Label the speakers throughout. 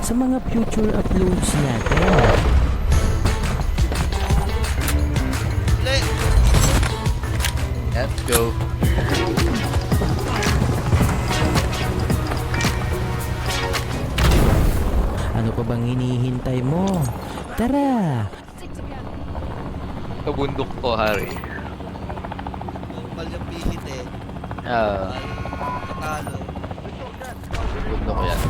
Speaker 1: sa mga future uploads natin.
Speaker 2: Let's go.
Speaker 1: Ano pa bang hinihintay mo? Tara!
Speaker 2: Kabundok ko, Harry.
Speaker 3: Normal yung pihit eh.
Speaker 2: Ah,
Speaker 3: Ay, katalo.
Speaker 2: bundok ko yan.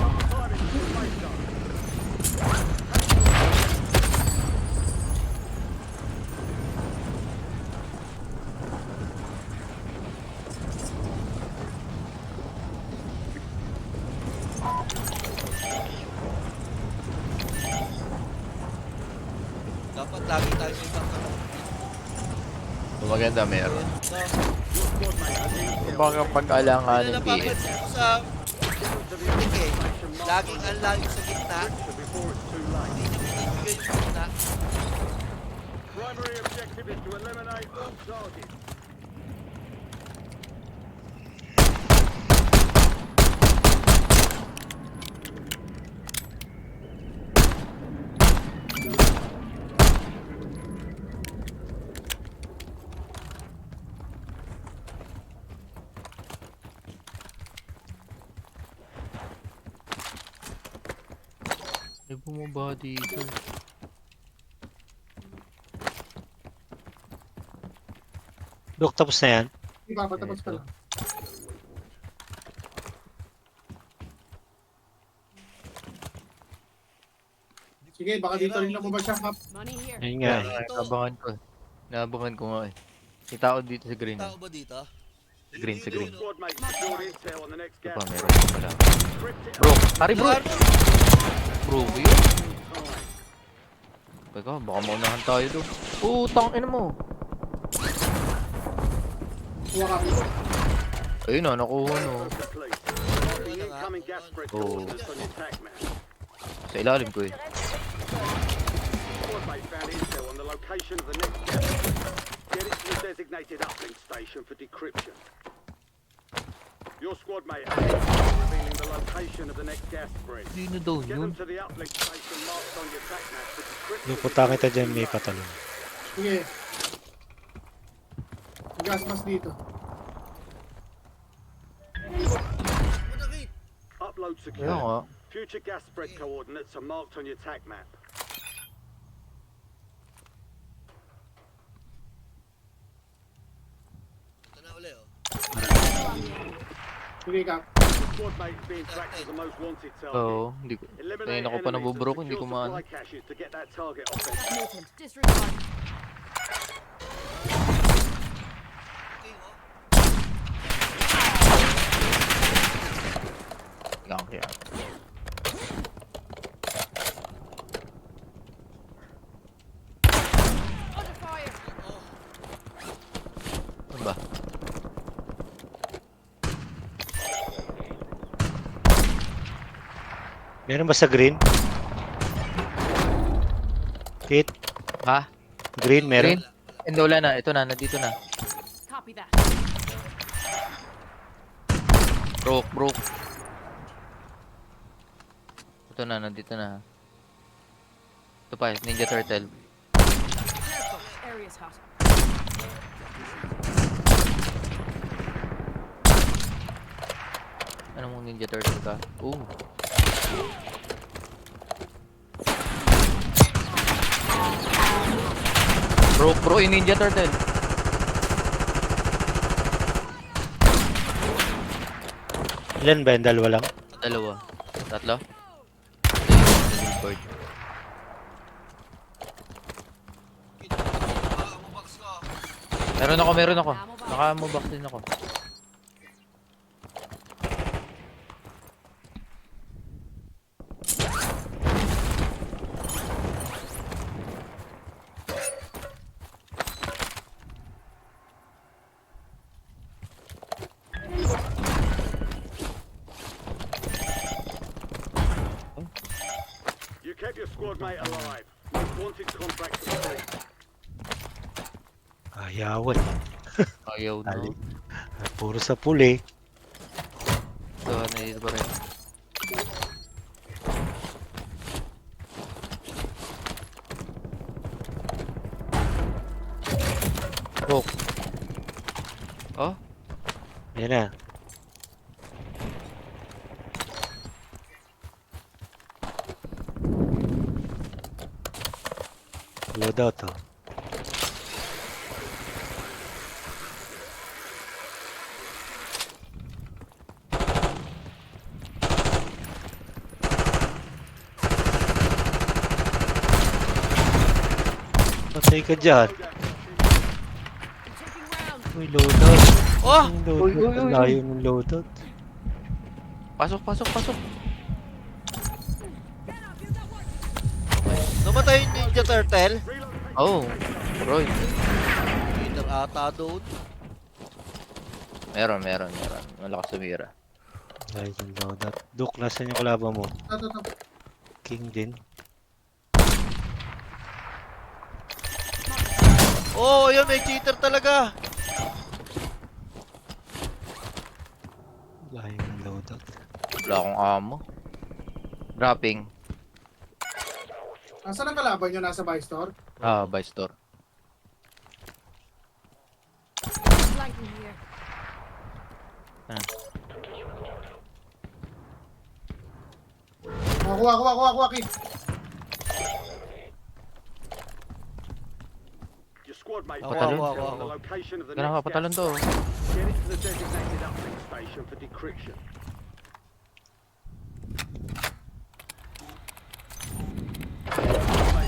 Speaker 3: Dapat lagi tayo may pangkaroon.
Speaker 2: Maganda meron. Kung baka pag-alanganin pihin.
Speaker 3: Sa okay. Laging ang layo sa gitna. Hindi niya binibigay yung gitna.
Speaker 4: Primary objective is to eliminate all targets.
Speaker 2: Ay, bumaba dito.
Speaker 5: Dok, tapos na yan.
Speaker 6: Di ba? Patapos pa lang. Sige, baka dito rin lumabas siya, Kap.
Speaker 7: Money here.
Speaker 5: Ayun nga.
Speaker 2: Ay, naabangan ko. Naabangan ko nga eh. May tao dito sa green.
Speaker 3: Tao ba dito?
Speaker 2: Sa green, sa green.
Speaker 4: Squad mates secured intel on the next
Speaker 2: Ito
Speaker 4: gas.
Speaker 2: pa, meron pa pala. Bro, pari bro! Bro, yun. Teka, baka maunahan tayo doon. Oo, tangin mo.
Speaker 6: Kuha ka.
Speaker 2: Ayun na, nakuha no.
Speaker 4: The incoming gas spread
Speaker 2: Oh.
Speaker 4: coordinates on your attack map.
Speaker 2: Sa ilalim ko eh.
Speaker 4: Squad mate found intel on the location of the next gas spread. Get it to the designated uplink station for decryption. Your squad mate has intel revealing the location of the next gas spread.
Speaker 2: Sino daw
Speaker 4: Get
Speaker 2: yun?
Speaker 4: them to the uplink station marked on your attack map for decryption.
Speaker 5: Luputa kita dyan, may patalon.
Speaker 6: Sige. Gas mas dito.
Speaker 4: Upload
Speaker 2: Ayun
Speaker 4: secure.
Speaker 2: nga.
Speaker 4: Future gas spread coordinates are marked on your attack map.
Speaker 3: Ito na uli oh.
Speaker 6: Sige, Kap.
Speaker 4: Squad mates being tracked as the most wanted target.
Speaker 2: Oo, hindi ko.
Speaker 4: Eliminate
Speaker 2: Ayun ako pa
Speaker 4: enemies and
Speaker 2: nabuburo ko, hindi ko
Speaker 4: secure
Speaker 2: maano.
Speaker 4: supply caches to get that target off their
Speaker 7: Mutant. Disregard.
Speaker 3: Okay oh.
Speaker 2: Lang kaya.
Speaker 7: Under fire.
Speaker 2: Ano ba?
Speaker 5: Meron ba sa green? Kit,
Speaker 2: Ha?
Speaker 5: green meron?
Speaker 2: Green? Hindi, wala na. Ito na, nandito na.
Speaker 7: Copy that.
Speaker 2: Broke, broke. Ito na, nandito na. Ito pa, Ninja Turtle.
Speaker 7: Area's hot.
Speaker 2: Ano mong Ninja Turtle ka? Ooh. Bro, yung Ninja Turtle.
Speaker 5: Ilan ba yung dalawa lang?
Speaker 2: Dalawa. Tatlo? Board. Meron ako. Naka-mobox din ako.
Speaker 4: You kept your squad mate alive. Most wanted contract complete.
Speaker 5: Ayawan.
Speaker 2: Ayaw na.
Speaker 5: Puro sa puli.
Speaker 2: Ito, nandito pa rin.
Speaker 5: Yan na. Loadout oh. Patay ka dyan.
Speaker 7: I'm taking round.
Speaker 5: Uy, loadout.
Speaker 3: Oh!
Speaker 5: Yung loadout. Ang layo ng loadout.
Speaker 2: Pasok, pasok, pasok.
Speaker 3: Namatay yung Ninja Turtle.
Speaker 2: Oh, Roy.
Speaker 3: Peter ata doon.
Speaker 2: Meron. Malakas sumira.
Speaker 5: Layo ng loadout. Duke, nasan yung kalaban mo?
Speaker 6: Ito.
Speaker 5: King din.
Speaker 3: Oh, yun, may cheater talaga.
Speaker 5: Layo ng loadout.
Speaker 2: Wala akong ammo. Dropping.
Speaker 6: Nasaan ang kalaban nyo? Nasa buy store?
Speaker 2: Ah, buy store.
Speaker 7: Flanking here.
Speaker 6: Kuha, Kit.
Speaker 4: Your squad mate
Speaker 3: Ako,
Speaker 4: found
Speaker 3: ako,
Speaker 4: intel on
Speaker 3: ako.
Speaker 4: the location of the
Speaker 2: Ganun ka
Speaker 4: next
Speaker 2: patalon
Speaker 4: gas
Speaker 2: to.
Speaker 4: station. Get it to the designated uplink station for decryption.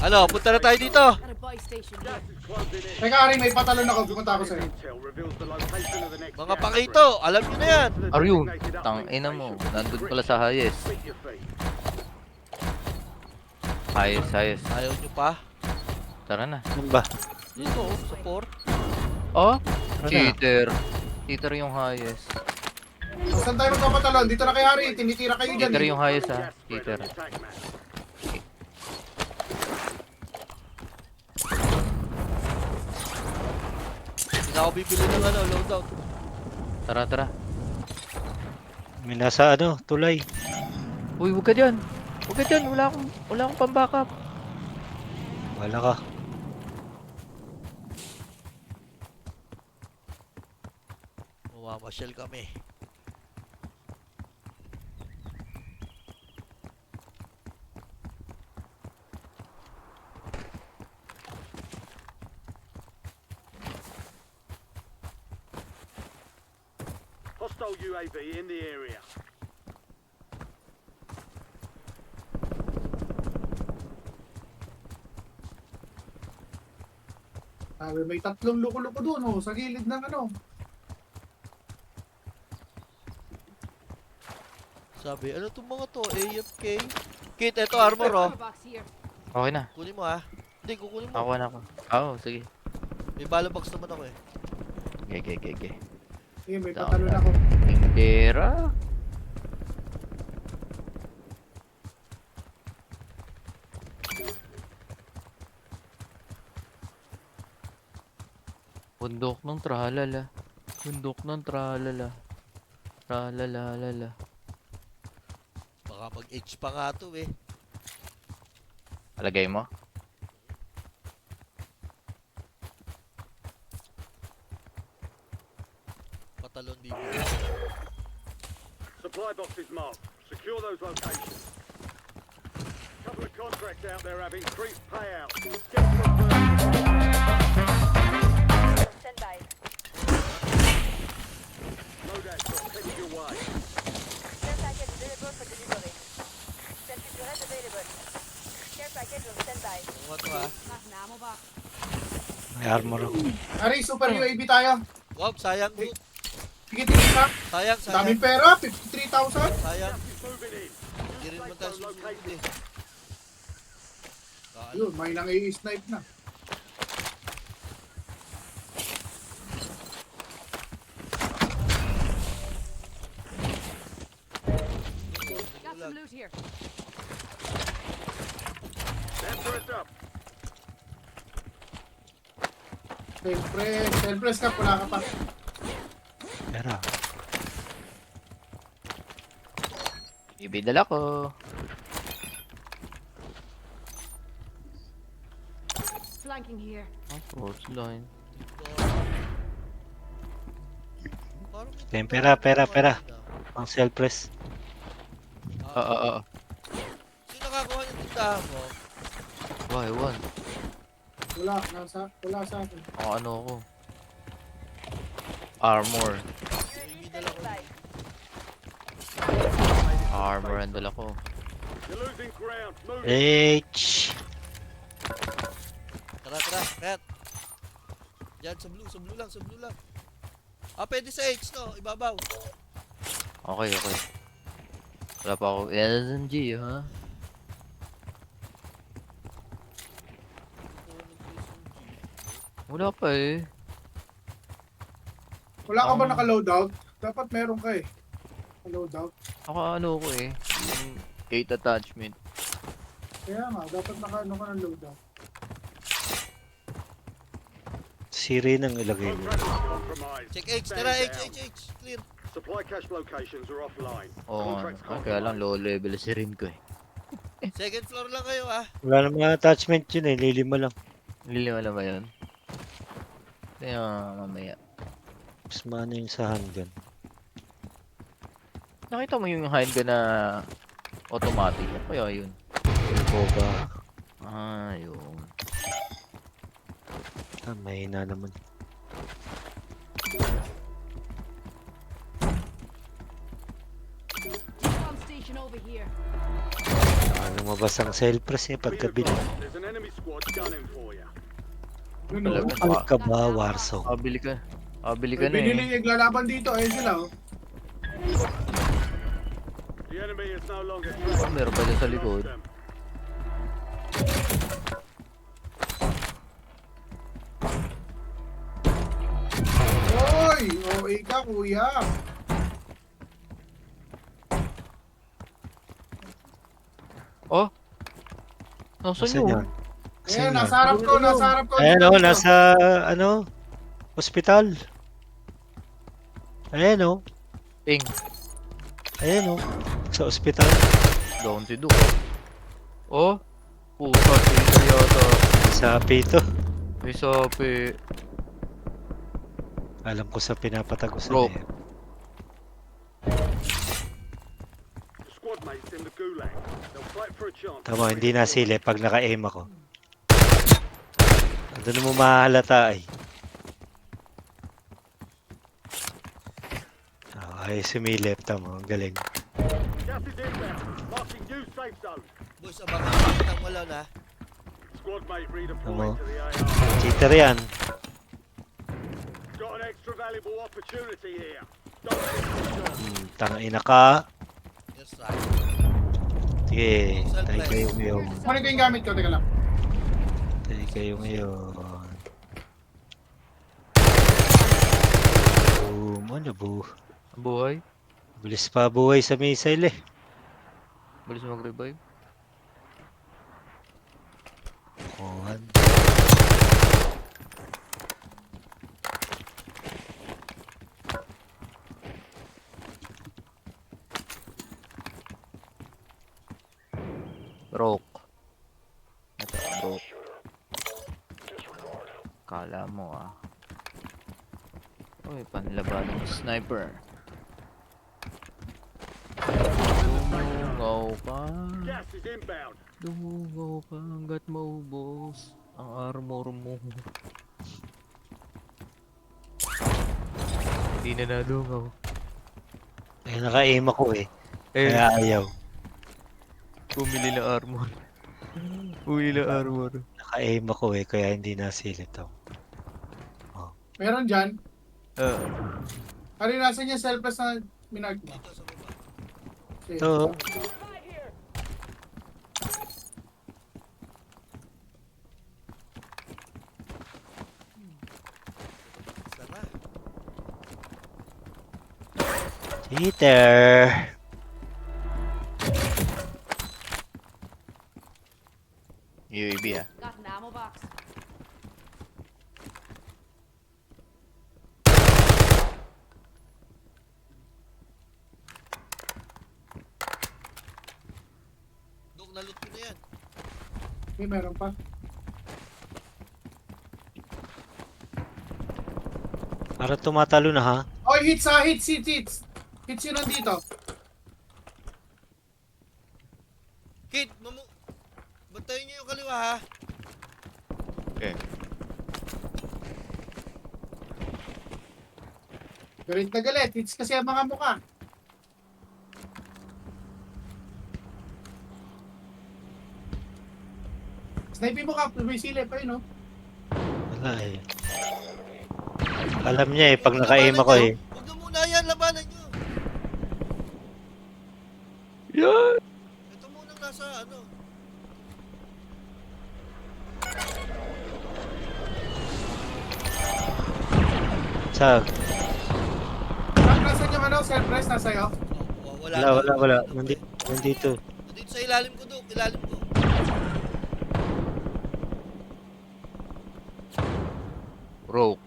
Speaker 3: Ano, punta na tayo dito.
Speaker 7: At a buy station here.
Speaker 4: Gas is closing in.
Speaker 6: Teka, Ari, may patalon ako. Pumunta ako sa'yo.
Speaker 4: Intel reveals the location of the next
Speaker 3: Mga
Speaker 4: gas
Speaker 3: pangito, alam nyo na yan.
Speaker 4: station.
Speaker 2: Are you?
Speaker 4: Designated
Speaker 2: Tang
Speaker 4: uplink
Speaker 2: ina mo.
Speaker 4: station for
Speaker 2: Nandun pala sa highest.
Speaker 4: Speak your feet.
Speaker 2: Highest.
Speaker 3: Ayaw nyo pa?
Speaker 2: Tara na.
Speaker 5: Ano ba?
Speaker 3: Dito, support.
Speaker 2: Oh,
Speaker 5: Tara na.
Speaker 2: cheater. Cheater yung highest.
Speaker 6: Saan tayo magpapatalon? Dito na kay Ari. Tinitira kayo dyan.
Speaker 2: Cheater
Speaker 6: eh.
Speaker 2: yung highest ha.
Speaker 4: Gas spread
Speaker 2: Cheater.
Speaker 4: on the attack map.
Speaker 3: Hindi na ako bibili ng loadout.
Speaker 2: Tara.
Speaker 5: May nasa ano, tulay.
Speaker 2: Uy, huwag ka dyan. Huwag ka dyan. Wala akong pang-backup.
Speaker 5: Wala ka.
Speaker 3: Mamasyal kami.
Speaker 4: Hostile UAV in the area.
Speaker 6: Sabi, may tatlong luko-luko doon, oh, sa gilid ng ano.
Speaker 3: Sabi, ano itong mga to? AFK? Kit, eto armor oh.
Speaker 7: Armor box here.
Speaker 2: Okay na.
Speaker 3: Kunin mo ah. Hindi, kukunin mo.
Speaker 2: Ako na ako. Oo, sige.
Speaker 3: May bala box naman ako eh.
Speaker 2: Okay.
Speaker 6: Sige, may
Speaker 2: Down,
Speaker 6: patalon
Speaker 2: down.
Speaker 6: ako.
Speaker 2: Indira. Bundok ng tralala. Tralalala.
Speaker 3: Baka mag-edge pa nga to eh.
Speaker 2: Alagay mo?
Speaker 3: Patalon dito.
Speaker 4: Supply boxes marked. Secure those locations. Couple of contracts out there have increased payouts. Get confirmed.
Speaker 8: Stand by.
Speaker 4: Loadout drop headed your way.
Speaker 8: Care package available for delivery. Sentry turret available. Care package on standby.
Speaker 3: Ano to ah?
Speaker 7: Not an ammo box.
Speaker 5: May armor ako.
Speaker 6: Ari, super UAV tayo.
Speaker 3: Wow, sayang bro.
Speaker 6: Sige, tingin
Speaker 3: Sayang.
Speaker 6: Daming pera, 53,000.
Speaker 3: Sayang.
Speaker 4: Moving in.
Speaker 3: Hindi rin naman tayo susunod eh.
Speaker 6: Yun, may nang i-snipe na.
Speaker 7: Got some loot here.
Speaker 4: That turret's up.
Speaker 6: Self-press ka, wala ka pa.
Speaker 5: Pera.
Speaker 2: Ibidala ko.
Speaker 7: Flanking here.
Speaker 2: Force line.
Speaker 3: Parang may
Speaker 5: Tem, pera. Ang self-press.
Speaker 2: Oo.
Speaker 3: Sino nakakuha yung tindahan mo?
Speaker 2: Why, one?
Speaker 6: Wala sa akin.
Speaker 2: Ano ako? Armor.
Speaker 8: UAV standing by.
Speaker 2: Armor ang dala ko.
Speaker 4: You're losing ground. Move.
Speaker 5: H.
Speaker 3: Tara, Red. Diyan, sa blue lang. Pwede sa H, no? Ibabaw.
Speaker 2: Okay. Wala pa ako LMG, ha? Wala pa eh.
Speaker 6: Wala ka ba naka-loadout? Dapat meron ka eh. Loadout.
Speaker 2: Ako ano ko eh. Yung 8 attachment.
Speaker 6: Kaya nga, dapat naka-ano ka ng loadout.
Speaker 5: Siri nang ilagay
Speaker 4: All
Speaker 5: mo.
Speaker 4: friendly compromised.
Speaker 3: Check H, tara, H. Clear.
Speaker 4: Supply cache locations are offline.
Speaker 2: Oo,
Speaker 4: Contracts
Speaker 2: kaya lang
Speaker 4: compromised.
Speaker 2: low level si rin ko eh.
Speaker 3: Second floor lang kayo, ah.
Speaker 5: Wala namang attachment yun eh. Lilima lang.
Speaker 2: Lilima na ba yun? Kaya mamaya.
Speaker 5: Mas maano yung sa handgun.
Speaker 2: Nakita mo yung handgun na automatic. Ano kaya yun?
Speaker 5: Turbo ba?
Speaker 2: Yun.
Speaker 5: Mahina naman.
Speaker 7: Pump station over here.
Speaker 5: Lumabas ang self-press eh
Speaker 4: Be
Speaker 5: pagkabili.
Speaker 4: advised, there's an enemy squad gunning for you.
Speaker 6: Ano?
Speaker 5: Ano ka ba, Warsaw?
Speaker 2: Kabili ka. Kabili ka
Speaker 6: May
Speaker 2: na eh.
Speaker 6: binili naglalaban dito. Ayun sila oh.
Speaker 4: The enemy is no longer
Speaker 2: Meron pa dyan sa likod.
Speaker 4: them.
Speaker 6: Hoy! OA ka, kuya.
Speaker 2: Oh? Nasaan
Speaker 5: Nasaan
Speaker 2: yun?
Speaker 5: yun?
Speaker 6: Ayan, nasa harap ko.
Speaker 5: Ayan o, nasa, ano, hospital. Ayan o,
Speaker 2: Ping.
Speaker 5: ayan o, sa hospital.
Speaker 2: Doon si Duke. Oh? Pusa, sila yata.
Speaker 5: Sa pito.
Speaker 2: May sapi.
Speaker 5: Alam ko sa pinapatagusan
Speaker 2: Rope.
Speaker 5: eh.
Speaker 4: The squad mates in the gulag. They'll fight for a chance.
Speaker 5: Tama, hindi nasili pag naka-aim ako. Doon mo mahalata ay. Ay, sumilip. Tama, ang galing.
Speaker 4: Gas is inbound. Marking new safe zone.
Speaker 3: Boys, abangan kitang wala na.
Speaker 4: Squad mate redeploying
Speaker 5: Tama.
Speaker 4: to the AR.
Speaker 5: Cheater yan.
Speaker 4: Got an extra valuable opportunity here. Don't miss the shot.
Speaker 5: Tangina ka.
Speaker 3: Yes, right.
Speaker 5: Sige, tayo kayo ngayon.
Speaker 6: Ano ko yung gamit ko? Teka lang.
Speaker 5: Tayo kayo ngayon. Boom, ano bu?
Speaker 2: Buhay?
Speaker 5: Bilis pa buhay sa missile eh.
Speaker 2: Bilis mag-revive?
Speaker 5: Kuhan.
Speaker 2: Rock. Ito, rock. Kala mo ah. Uy, panlaban ng sniper. Dungaw ka.
Speaker 4: Gas is inbound.
Speaker 2: Dungaw ka hanggat maubos ang armor mo. Hindi na nadungaw.
Speaker 5: Eh, naka-aim ako eh.
Speaker 2: Eh,
Speaker 5: Kaya ayaw.
Speaker 2: bumili na armor. Bumili na armor.
Speaker 5: Naka-aim ako eh, kaya hindi nasilip ako.
Speaker 6: Meron dyan.
Speaker 2: Ah,
Speaker 6: Ano yung nasa niya selfless na minag mo?
Speaker 3: Dito sa baba.
Speaker 6: Okay.
Speaker 5: Ito.
Speaker 3: Tara.
Speaker 5: Cheater!
Speaker 2: UAV ah.
Speaker 7: Got an ammo box.
Speaker 3: Dok, naloot ko na yan.
Speaker 6: Okay, meron pa.
Speaker 5: Para tumatalo na ha?
Speaker 6: Oh, Oy, hits ha, hits. Hits yun nandito.
Speaker 3: Kid, bantayin niyo yung kaliwa ha.
Speaker 2: Okay.
Speaker 6: Galit na galit. Hits kasi ang mga mukha. Snipe mo ka, may silip pa yun, no?
Speaker 5: Wala eh. Alam niya eh, pag naka-aim ako eh.
Speaker 3: Huwag na muna yan, labanan nyo.
Speaker 5: Yan!
Speaker 3: Ito muna nasa ano.
Speaker 5: Sag.
Speaker 6: Nasaan yung ano, self-rest na sa'yo?
Speaker 5: Wala. Nandito.
Speaker 3: Dito sa ilalim ko, Dok. Ilalim ko.
Speaker 2: Broke.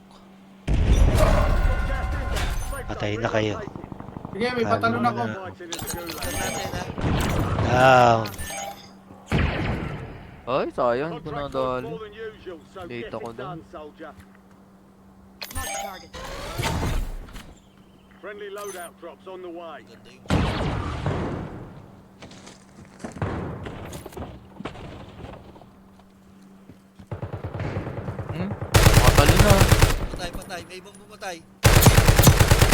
Speaker 5: Patay na kayo.
Speaker 6: Sige, may patalon ako.
Speaker 3: Saan natin, ha?
Speaker 5: Down.
Speaker 2: Ay, sayang. Hindi ko nadali.
Speaker 4: More than usual, so
Speaker 2: Late
Speaker 4: get
Speaker 2: ako
Speaker 4: it
Speaker 2: dun.
Speaker 4: done, soldier.
Speaker 7: Mark the target.
Speaker 4: Friendly loadout drops on the way.
Speaker 3: Ganda yung...
Speaker 2: Makatalo na.
Speaker 3: Patay. May ibang pumatay.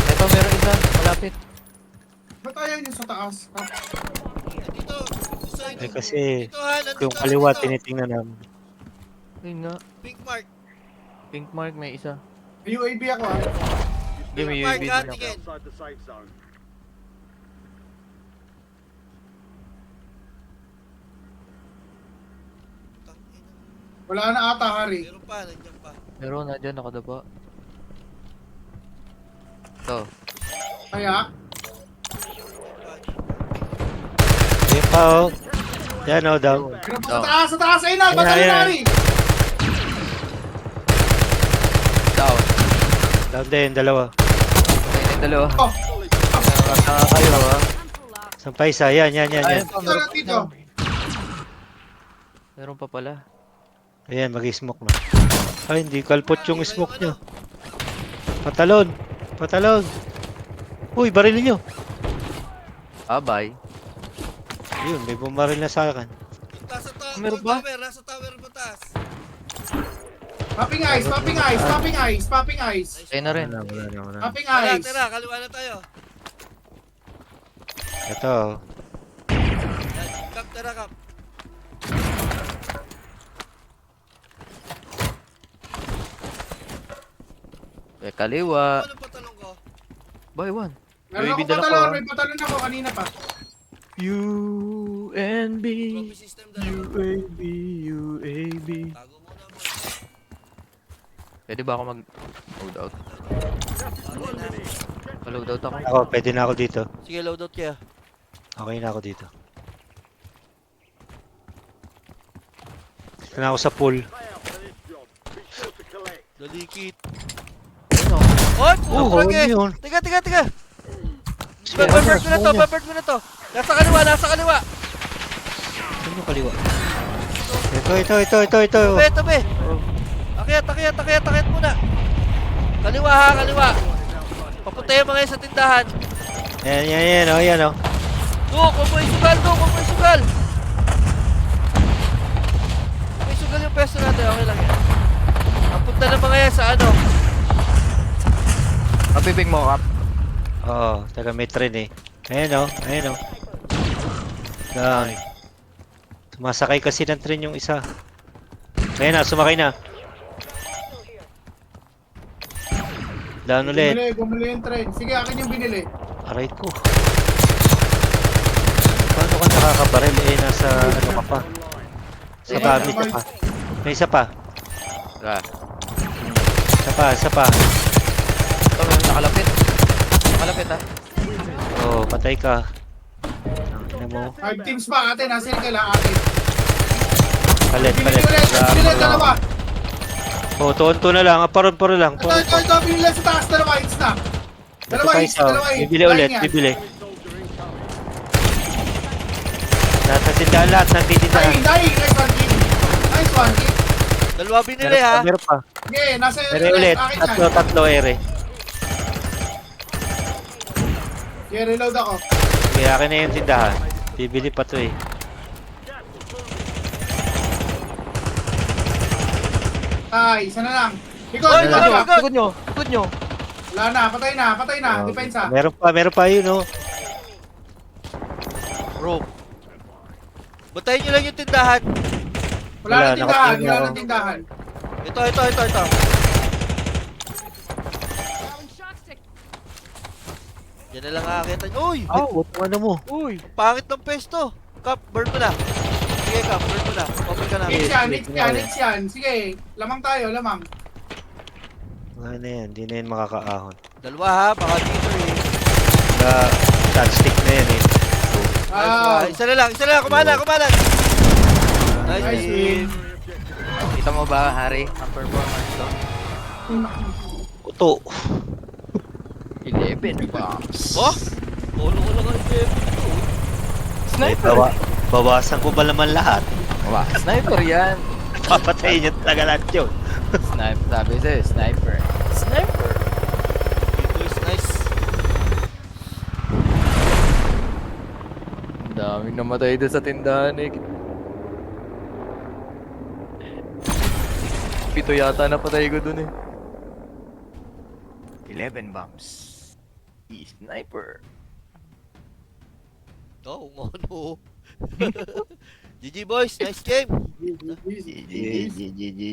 Speaker 2: Ito, meron isa. Malapit.
Speaker 6: Ba't ayaw nyo sa taas? Ah,
Speaker 3: Dito. Sa
Speaker 5: Eh kasi,
Speaker 3: Dito, ha? Nandito.
Speaker 5: yung kaliwa
Speaker 3: nandito.
Speaker 5: tinitingnan namin.
Speaker 2: Ayun nga.
Speaker 3: Pink mark.
Speaker 2: Pink mark, may isa.
Speaker 6: may UAV ako ah.
Speaker 2: Hindi, may
Speaker 3: Mark,
Speaker 2: UAV
Speaker 3: ha?
Speaker 2: din ako.
Speaker 3: Tingin.
Speaker 4: Outside the safe zone.
Speaker 3: Tangina.
Speaker 6: Wala na ata, Hari.
Speaker 3: Meron pa, nandiyan pa.
Speaker 2: Meron na dyan, nakadaba. Ito.
Speaker 6: Kaya,
Speaker 5: Ayun pa oh. Yan oh, down.
Speaker 6: meron pa sa taas, ayun na,
Speaker 5: Ayan,
Speaker 6: batalon
Speaker 5: ayan.
Speaker 6: na, Hari.
Speaker 2: Down.
Speaker 5: Down din, dalawa.
Speaker 2: Ayun yung dalawa.
Speaker 6: Oh,
Speaker 2: Tanga kayo, ha?
Speaker 7: I'm full up.
Speaker 5: Sampay isa, yan.
Speaker 2: Ayun pa,
Speaker 6: ito
Speaker 2: meron
Speaker 6: na
Speaker 2: pa.
Speaker 6: dito.
Speaker 2: Meron pa pala.
Speaker 5: Ayan, mag-smoke na. Ay, hindi kalpot yung smoke nyo. Patalon! Uy, barilin nyo!
Speaker 2: Bye.
Speaker 5: Ayun, may bumaril na sa akin.
Speaker 3: Nasa tower.
Speaker 2: Meron ba?
Speaker 3: Nasa tower mo taas.
Speaker 6: Popping eyes.
Speaker 2: Ayun na rin.
Speaker 5: Wala.
Speaker 6: Popping
Speaker 3: Tara,
Speaker 6: eyes.
Speaker 3: kaliwa na tayo.
Speaker 5: Ito oh.
Speaker 3: Kap, tara, kap.
Speaker 2: Kaliwa.
Speaker 3: Ano patalong ko?
Speaker 2: Buy one.
Speaker 6: Meron
Speaker 2: UAV
Speaker 6: ako
Speaker 2: dala ko,
Speaker 6: patalon,
Speaker 2: ah.
Speaker 6: may patalon ako kanina pa.
Speaker 2: UNB.
Speaker 3: Trophy system dalawa.
Speaker 2: UAV.
Speaker 3: Tago muna mo.
Speaker 2: Pwede ba ako mag-load out? Pa-load out ako.
Speaker 5: Ako, pwede na ako dito.
Speaker 3: Sige, loadout kaya.
Speaker 5: Okay na ako dito. Dito na ako sa pool.
Speaker 4: Pay out for this job. Be sure to collect.
Speaker 3: Dalikit.
Speaker 2: Ano?
Speaker 3: Oy,
Speaker 5: Oh,
Speaker 3: putang
Speaker 5: ano yun?
Speaker 3: Tiga.
Speaker 5: Sige,
Speaker 3: Babert mo na to,
Speaker 5: ano?
Speaker 3: babert mo na to. Nasa kaliwa.
Speaker 5: Saan yung kaliwa? Ito.
Speaker 3: Tabi. Akyat muna. Kaliwa. Papunta yung mga yan sa tindahan.
Speaker 5: Yan oh.
Speaker 3: Kung may sugal. May sugal yung peso natin, okay lang yan. Papunta ng mga yan sa ano.
Speaker 2: Mapiping mo, Kap.
Speaker 5: Oo, taga may train eh. Ayan oh. Down. Sumasakay kasi ng train yung isa. Ayan na, sumakay na. Down ulit.
Speaker 6: Bumili yung train. Sige, akin yung binili.
Speaker 5: Aray ko. Paano ka nakakabaril eh? Nasa ano ka pa? Sa babi ka pa. May isa pa.
Speaker 2: Ah.
Speaker 5: Isa pa.
Speaker 2: Ito, meron nakalapit. Nakalapit, ha?
Speaker 5: Oo, patay ka. Ano mo?
Speaker 6: 5 teams pa, ate. Nasa kailangan atin.
Speaker 5: Palit.
Speaker 6: Binili, dalawa.
Speaker 5: Oo, tuon na lang. Paron lang.
Speaker 6: Ito, binili sa taas. Dalawa hits na. Dalawa hits.
Speaker 5: Bibili ulit, bibili. Nasa tindahan lahat, nagtitindahan.
Speaker 6: Nice one, kid.
Speaker 3: Dalawa binili ha.
Speaker 5: Meron pa.
Speaker 6: Okay, nasa
Speaker 5: Ere ulit.
Speaker 6: akin yan.
Speaker 5: Tatlo ere.
Speaker 6: Yeah, reload ako.
Speaker 5: Kaya akin na yung tindahan. Bibili pa to eh.
Speaker 6: Ay, isa na lang. Ikot,
Speaker 3: Oy,
Speaker 6: ikot, ikot.
Speaker 3: likod nyo! Likod nyo!
Speaker 6: Wala na, patay na. Depensa.
Speaker 5: Meron pa yun, oh.
Speaker 3: Bro. Batayin nyo lang yung tindahan.
Speaker 6: Wala nang tindahan,
Speaker 5: nakatingin
Speaker 6: wala
Speaker 5: ako.
Speaker 6: nang tindahan.
Speaker 3: Ito.
Speaker 7: Throwing shock stick.
Speaker 3: Yan na lang aakitan. Uy!
Speaker 5: Ah, what ano mo?
Speaker 3: Uy! Pangit ng pesto! Kap, burn mo na. Sige, Kap, burn mo na. Open ka na.
Speaker 6: Hits yan. Sige, lamang tayo, lamang.
Speaker 5: Ano na yan, di na yan makakaahon.
Speaker 3: Dalawa ha, baka dito eh.
Speaker 5: Touchstick na yan eh.
Speaker 6: Ah,
Speaker 3: Isa na lang, kumalan! Nice
Speaker 6: Nice
Speaker 3: win!
Speaker 2: Kita mo ba, Harry, ang performance to?
Speaker 5: Uto.
Speaker 2: 11 bombs.
Speaker 3: Oh! Ulo ko lang ang step.
Speaker 2: Sniper!
Speaker 5: Bawasan ko ba naman lahat?
Speaker 2: Wow, sniper yan.
Speaker 5: Papatayin niya talaga lahat yun.
Speaker 2: Sniper, sabi sa'yo, sniper. Sniper!
Speaker 3: Ito is nice.
Speaker 2: Ang daming namatay doon sa tindahan eh. Pito yata napatay ko dun eh. 11 bombs. Sniper.
Speaker 3: Oh, ano. GG boys, nice game.
Speaker 6: easy.
Speaker 2: GG.